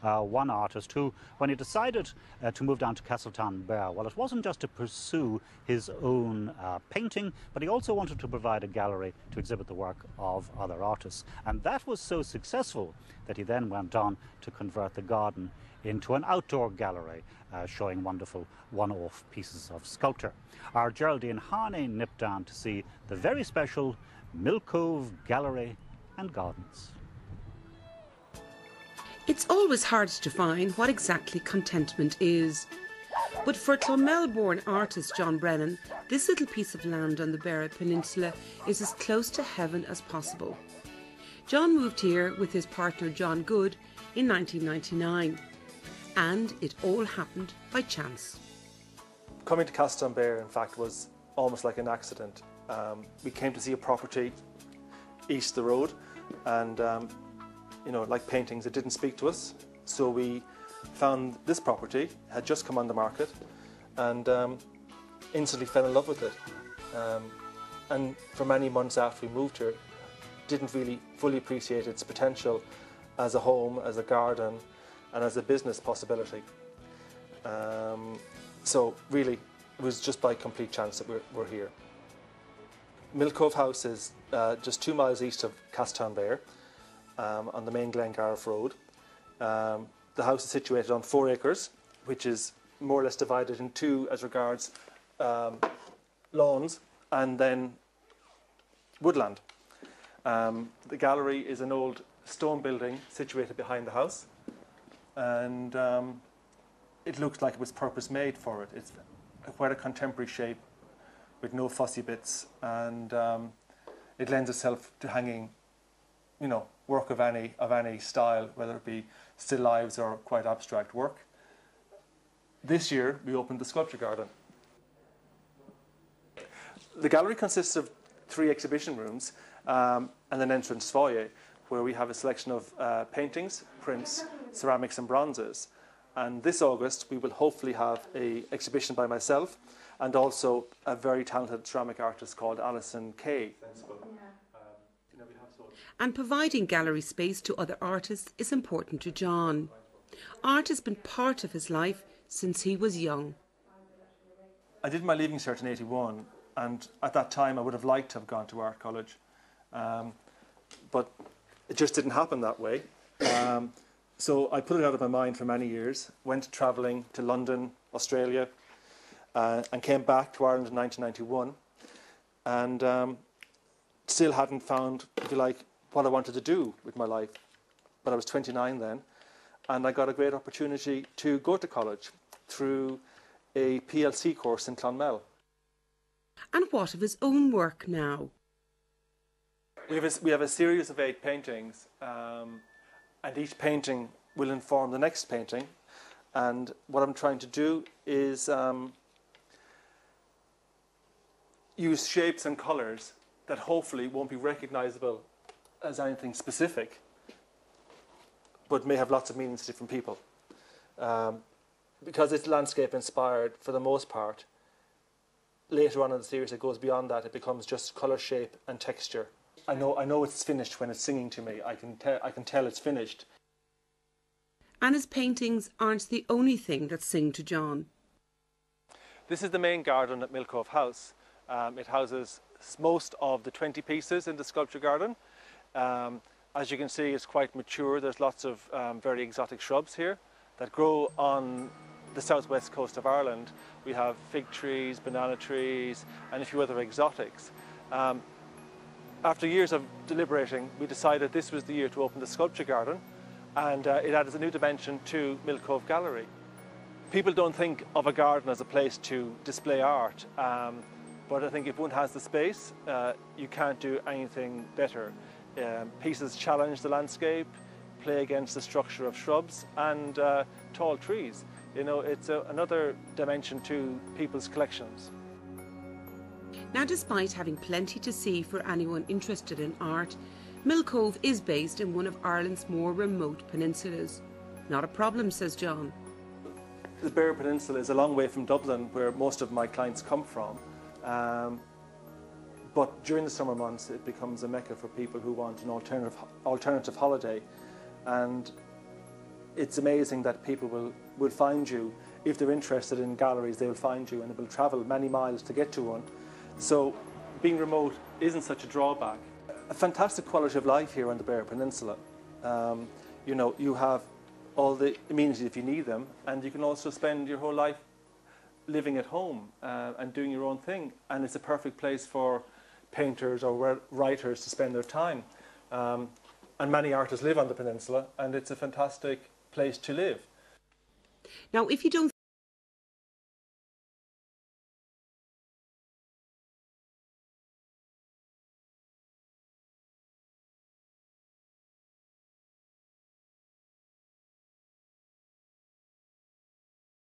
one artist who, when he decided to move down to Castletownbere, well, it wasn't just to pursue his own painting, but he also wanted to provide a gallery to exhibit the work of other artists. And that was so successful that he then went on to convert the garden into an outdoor gallery, showing wonderful one-off pieces of sculpture. Our Geraldine Harney nipped down to see the very special Cove Gallery and Gardens. It's always hard to define what exactly contentment is. But for Clonmel-born artist John Brennan, this little piece of land on the Beara Peninsula is as close to heaven as possible. John moved here with his partner John Good in 1999. And it all happened by chance. Coming to Castletownbere, in fact, was almost like an accident. We came to see a property east of the road, and you know, like paintings, it didn't speak to us. So we found this property, had just come on the market, and instantly fell in love with it. And for many months after we moved here, didn't really fully appreciate its potential as a home, as a garden, and as a business possibility. So really, it was just by complete chance that we're here. Cove House is just 2 miles east of Castletownbere, on the main Glengarriff Road. The house is situated on 4 acres, which is more or less divided in two as regards lawns and then woodland. The gallery is an old stone building situated behind the house, and it looks like it was purpose made for it. It's quite a contemporary shape with no fussy bits, and it lends itself to hanging, you know, work of any style, whether it be still lives or quite abstract work. This year we opened the sculpture garden. The gallery consists of 3 exhibition rooms and an entrance foyer, where we have a selection of paintings, prints, ceramics and bronzes. And this August we will hopefully have an exhibition by myself and also a very talented ceramic artist called Alison Kay. And providing gallery space to other artists is important to John. Art has been part of his life since he was young. I did my Leaving Cert in '81, and at that time I would have liked to have gone to art college, but it just didn't happen that way. So I put it out of my mind for many years, went travelling to London, Australia, and came back to Ireland in 1991, and still hadn't found, if you like, what I wanted to do with my life. But I was 29 then, and I got a great opportunity to go to college through a PLC course in Clonmel. And what of his own work now? We have a series of 8 paintings, and each painting will inform the next painting. And what I'm trying to do is use shapes and colours that hopefully won't be recognisable as anything specific, but may have lots of meanings to different people. Because it's landscape inspired for the most part, later on in the series it goes beyond that. It becomes just colour, shape and texture. I know it's finished when it's singing to me. I can tell it's finished. And his paintings aren't the only thing that sing to John. This is the main garden at Cove House. It houses most of the 20 pieces in the sculpture garden. As you can see, it's quite mature. There's lots of very exotic shrubs here that grow on the southwest coast of Ireland. We have fig trees, banana trees, and a few other exotics. After years of deliberating, we decided this was the year to open the sculpture garden, and it added a new dimension to Cove Gallery. People don't think of a garden as a place to display art, but I think if one has the space, you can't do anything better. Pieces challenge the landscape, play against the structure of shrubs and tall trees. You know, it's another dimension to people's collections. Now, despite having plenty to see for anyone interested in art, Cove is based in one of Ireland's more remote peninsulas. Not a problem, says John. The Beara Peninsula is a long way from Dublin, where most of my clients come from. But during the summer months it becomes a mecca for people who want an alternative holiday, and it's amazing that people will find you. If they're interested in galleries, they will find you and they will travel many miles to get to one. So being remote isn't such a drawback. A fantastic quality of life here on the Beara Peninsula. You know, you have all the amenities if you need them, and you can also spend your whole life living at home and doing your own thing. And it's a perfect place for painters or writers to spend their time. And many artists live on the peninsula, and it's a fantastic place to live. Now, if you don't